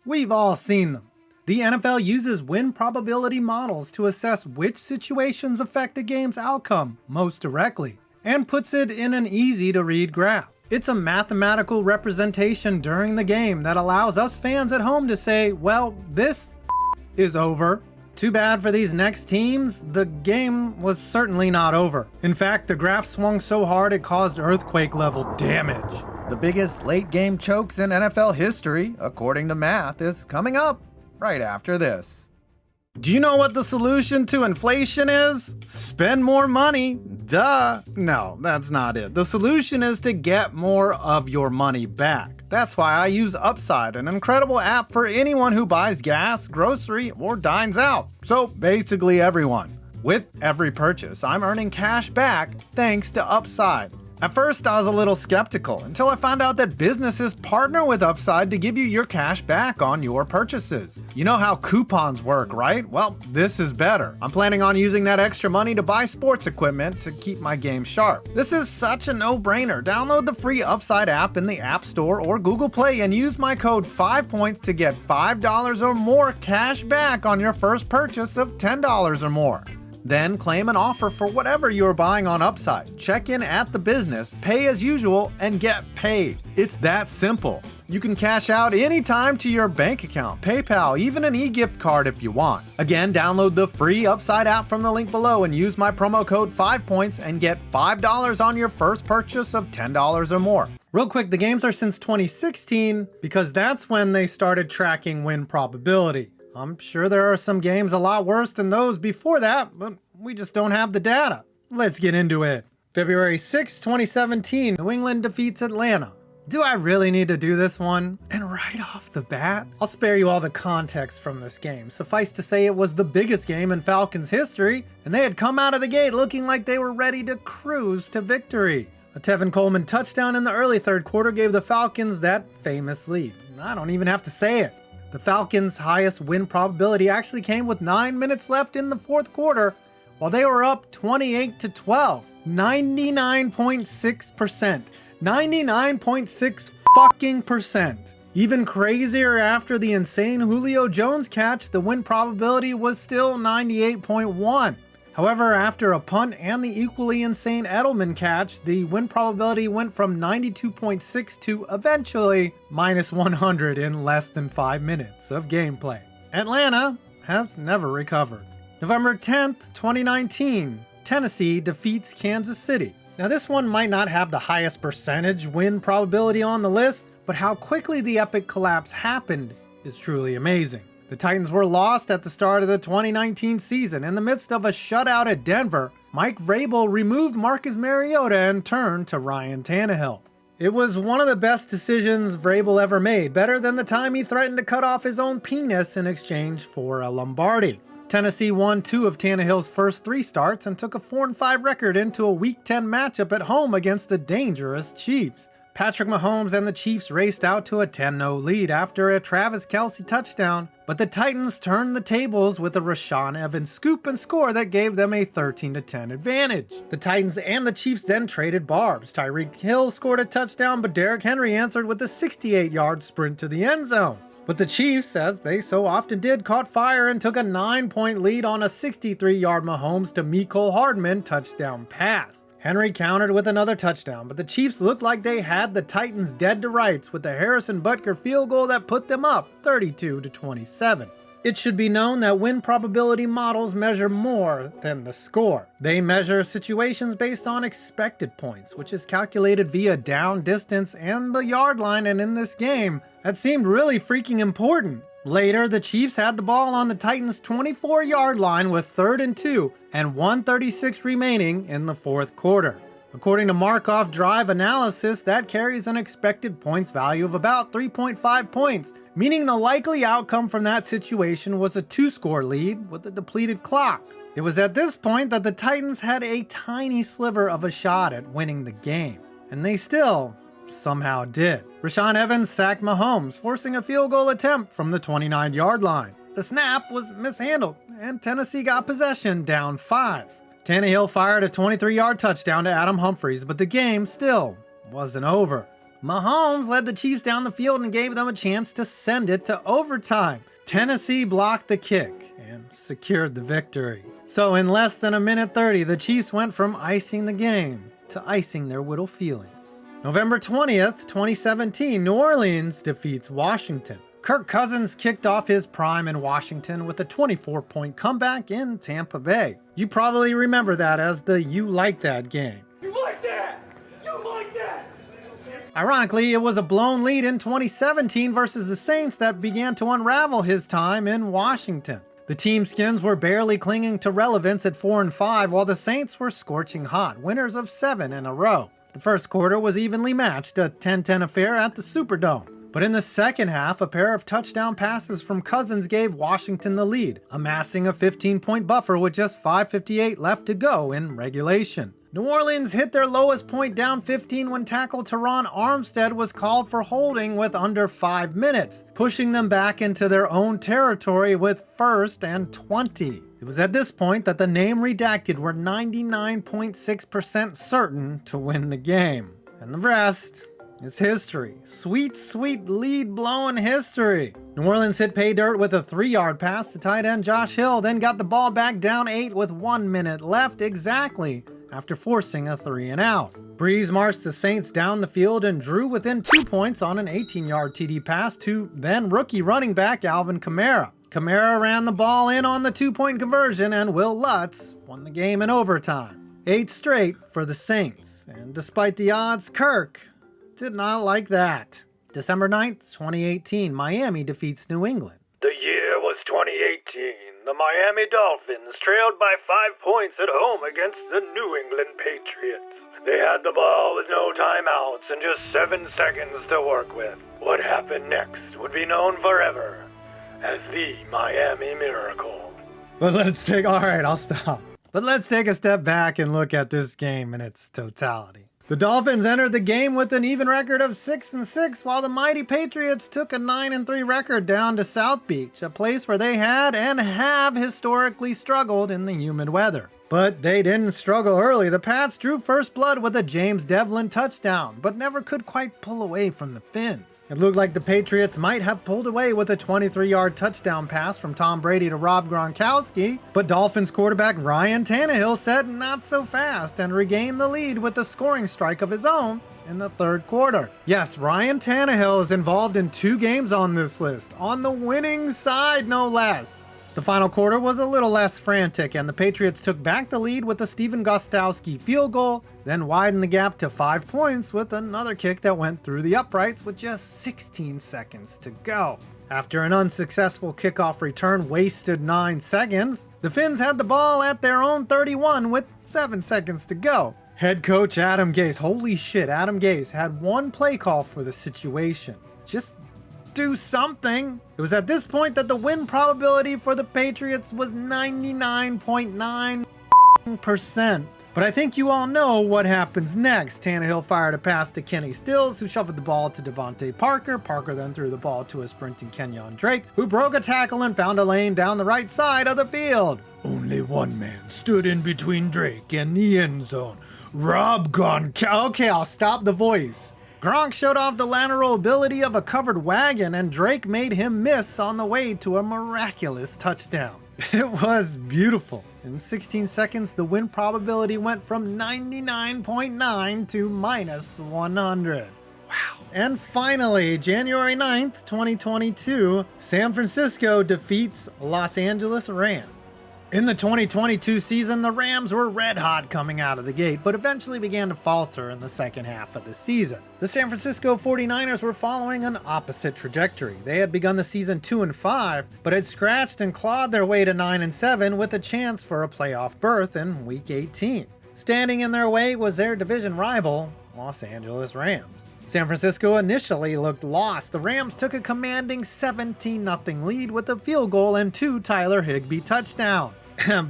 We've all seen them. The NFL uses win probability models to assess which situations affect a game's outcome most directly, and puts it in an easy-to-read graph. It's a mathematical representation during the game that allows us fans at home to say, well, this is over. Too bad for these next teams, the game was certainly not over. In fact, the graph swung so hard it caused earthquake-level damage. The biggest late-game chokes in NFL history, according to math, is coming up right after this. Do you know what the solution to inflation is? Spend more money. Duh. No, that's not it. The solution is to get more of your money back. That's why I use Upside, an incredible app for anyone who buys gas, grocery, or dines out. So basically everyone. With every purchase, I'm earning cash back thanks to Upside. At first, I was a little skeptical until I found out that businesses partner with Upside to give you your cash back on your purchases. You know how coupons work, right? Well, this is better. I'm planning on using that extra money to buy sports equipment to keep my game sharp. This is such a no-brainer. Download the free Upside app in the App Store or Google Play and use my code 5points to get $5 or more cash back on your first purchase of $10 or more. Then claim an offer for whatever you're buying on Upside. Check in at the business, pay as usual, and get paid. It's that simple. You can cash out anytime to your bank account, PayPal, even an e-gift card if you want. Again, download the free Upside app from the link below and use my promo code 5points and get $5 on your first purchase of $10 or more. Real quick, the games are since 2016 because that's when they started tracking win probability. I'm sure there are some games a lot worse than those before that, but we just don't have the data. Let's get into it. February 6, 2017, New England defeats Atlanta. Do I really need to do this one? And right off the bat? I'll spare you all the context from this game. Suffice to say it was the biggest game in Falcons history, and they had come out of the gate looking like they were ready to cruise to victory. A Tevin Coleman touchdown in the early third quarter gave the Falcons that famous lead. I don't even have to say it. The Falcons' highest win probability actually came with 9 minutes left in the fourth quarter, while they were up 28-12. 99.6%. 99.6 fucking percent. Even crazier, after the insane Julio Jones catch, the win probability was still 98.1. However, after a punt and the equally insane Edelman catch, the win probability went from 92.6 to eventually minus 100 in less than 5 minutes of gameplay. Atlanta has never recovered. November 10th, 2019, Tennessee defeats Kansas City. Now this one might not have the highest percentage win probability on the list, but how quickly the epic collapse happened is truly amazing. The Titans were lost at the start of the 2019 season. In the midst of a shutout at Denver, Mike Vrabel removed Marcus Mariota and turned to Ryan Tannehill. It was one of the best decisions Vrabel ever made, better than the time he threatened to cut off his own penis in exchange for a Lombardi. Tennessee won 2 of Tannehill's first 3 starts and took a 4-5 record into a Week 10 matchup at home against the dangerous Chiefs. Patrick Mahomes and the Chiefs raced out to a 10-0 lead after a Travis Kelce touchdown, but the Titans turned the tables with a Rashaan Evans scoop and score that gave them a 13-10 advantage. The Titans and the Chiefs then traded barbs. Tyreek Hill scored a touchdown, but Derrick Henry answered with a 68-yard sprint to the end zone. But the Chiefs, as they so often did, caught fire and took a 9-point lead on a 63-yard Mahomes to Mecole Hardman touchdown pass. Henry countered with another touchdown, but the Chiefs looked like they had the Titans dead to rights with the Harrison Butker field goal that put them up 32-27. It should be known that win probability models measure more than the score. They measure situations based on expected points, which is calculated via down distance and the yard line, and in this game, that seemed really freaking important. Later, the Chiefs had the ball on the Titans' 24-yard line with 3rd and 2 and 1:36 remaining in the fourth quarter. According to Markov drive analysis, that carries an expected points value of about 3.5 points, meaning the likely outcome from that situation was a 2-score lead with a depleted clock. It was at this point that the Titans had a tiny sliver of a shot at winning the game, and they still somehow did. Rashaan Evans sacked Mahomes, forcing a field goal attempt from the 29-yard line. The snap was mishandled, and Tennessee got possession down 5. Tannehill fired a 23-yard touchdown to Adam Humphries, but the game still wasn't over. Mahomes led the Chiefs down the field and gave them a chance to send it to overtime. Tennessee blocked the kick and secured the victory. So in less than a minute 30, the Chiefs went from icing the game to icing their little feelings. November 20th, 2017, New Orleans defeats Washington. Kirk Cousins kicked off his prime in Washington with a 24-point comeback in Tampa Bay. You probably remember that as the "you like that" game. You like that? You like that? Ironically, it was a blown lead in 2017 versus the Saints that began to unravel his time in Washington. The team skins were barely clinging to relevance at 4-5, while the Saints were scorching hot, winners of 7 in a row. The first quarter was evenly matched, a 10-10 affair at the Superdome. But in the second half, a pair of touchdown passes from Cousins gave Washington the lead, amassing a 15-point buffer with just 5:58 left to go in regulation. New Orleans hit their lowest point down 15 when tackle Teron Armstead was called for holding with under 5 minutes, pushing them back into their own territory with 1st and 20. It was at this point that the name redacted were 99.6% certain to win the game. And the rest is history. Sweet, sweet lead-blowing history. New Orleans hit pay dirt with a 3-yard pass to tight end Josh Hill, then got the ball back down 8 with 1 minute left exactly after forcing a 3-and-out. Breeze marched the Saints down the field and drew within 2 points on an 18-yard TD pass to then rookie running back Alvin Kamara. Kamara ran the ball in on the 2-point conversion, and Will Lutz won the game in overtime. 8 straight for the Saints, and despite the odds, Kirk did not like that. December 9th, 2018, Miami defeats New England. The year was 2018. The Miami Dolphins trailed by 5 points at home against the New England Patriots. They had the ball with no timeouts and just 7 seconds to work with. What happened next would be known forever as the Miami Miracle. But let's take a step back and look at this game in its totality. The Dolphins entered the game with an even record of 6-6, while the mighty Patriots took a 9-3 record down to South Beach, a place where they had and have historically struggled in the humid weather. But they didn't struggle early. The Pats drew first blood with a James Devlin touchdown, but never could quite pull away from the Fins. It looked like the Patriots might have pulled away with a 23-yard touchdown pass from Tom Brady to Rob Gronkowski, but Dolphins quarterback Ryan Tannehill said not so fast and regained the lead with a scoring strike of his own in the third quarter. Yes, Ryan Tannehill is involved in 2 games on this list, on the winning side no less. The final quarter was a little less frantic, and the Patriots took back the lead with a Stephen Gostkowski field goal, then widened the gap to 5 points with another kick that went through the uprights with just 16 seconds to go. After an unsuccessful kickoff return wasted 9 seconds, the Fins had the ball at their own 31 with 7 seconds to go. Head coach Adam Gase, holy shit, Adam Gase had one play call for the situation. Just do something. It was at this point that the win probability for the Patriots was 99.9%. But I think you all know what happens next. Tannehill fired a pass to Kenny Stills, who shuffled the ball to Devontae Parker. Parker then threw the ball to a sprinting Kenyon Drake, who broke a tackle and found a lane down the right side of the field. Only one man stood in between Drake and the end zone. Rob Gronkowski. Okay, I'll stop the voice. Gronk showed off the lateral ability of a covered wagon, and Drake made him miss on the way to a miraculous touchdown. It was beautiful. In 16 seconds, the win probability went from 99.9 to -100. Wow. And finally, January 9th, 2022, San Francisco defeats Los Angeles Rams. In the 2022 season, the Rams were red hot coming out of the gate, but eventually began to falter in the second half of the season. The San Francisco 49ers were following an opposite trajectory. They had begun the season 2-5, but had scratched and clawed their way to 9-7 with a chance for a playoff berth in Week 18. Standing in their way was their division rival, Los Angeles Rams. San Francisco initially looked lost. The Rams took a commanding 17-0 lead with a field goal and 2 Tyler Higbee touchdowns.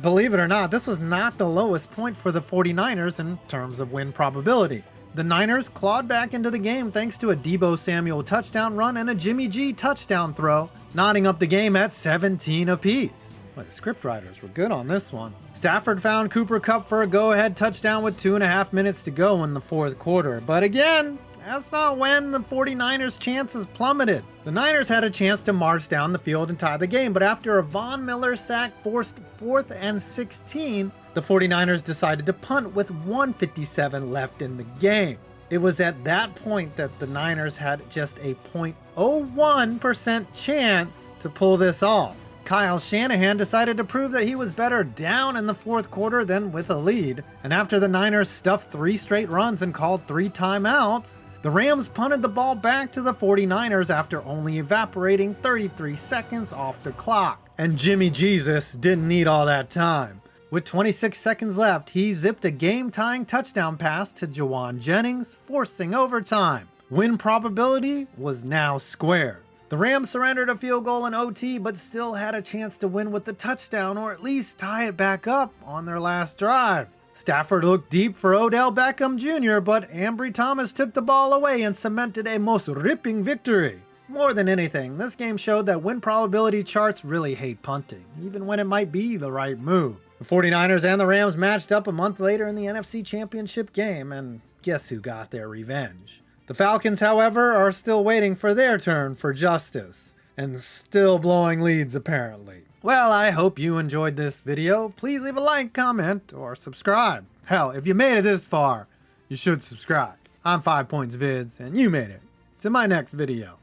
Believe it or not, this was not the lowest point for the 49ers in terms of win probability. The Niners clawed back into the game thanks to a Deebo Samuel touchdown run and a Jimmy G touchdown throw, knotting up the game at 17 apiece. Well, the scriptwriters were good on this one. Stafford found Cooper Kupp for a go-ahead touchdown with 2.5 minutes to go in the fourth quarter, but again, That's not when the 49ers' chances plummeted. The Niners had a chance to march down the field and tie the game, but after a Von Miller sack forced 4th and 16, the 49ers decided to punt with 1:57 left in the game. It was at that point that the Niners had just a 0.01% chance to pull this off. Kyle Shanahan decided to prove that he was better down in the fourth quarter than with a lead, and after the Niners stuffed 3 straight runs and called 3 timeouts, the Rams punted the ball back to the 49ers after only evaporating 33 seconds off the clock. And Jimmy Jesus didn't need all that time. With 26 seconds left, he zipped a game-tying touchdown pass to Jawan Jennings, forcing overtime. Win probability was now squared. The Rams surrendered a field goal in OT, but still had a chance to win with the touchdown or at least tie it back up on their last drive. Stafford looked deep for Odell Beckham Jr., but Ambry Thomas took the ball away and cemented a most ripping victory. More than anything, this game showed that win probability charts really hate punting, even when it might be the right move. The 49ers and the Rams matched up a month later in the NFC Championship game, and guess who got their revenge? The Falcons, however, are still waiting for their turn for justice, and still blowing leads apparently. Well, I hope you enjoyed this video. Please leave a like, comment, or subscribe. Hell, if you made it this far, you should subscribe. I'm 5 Points Vids, and you made it to my next video.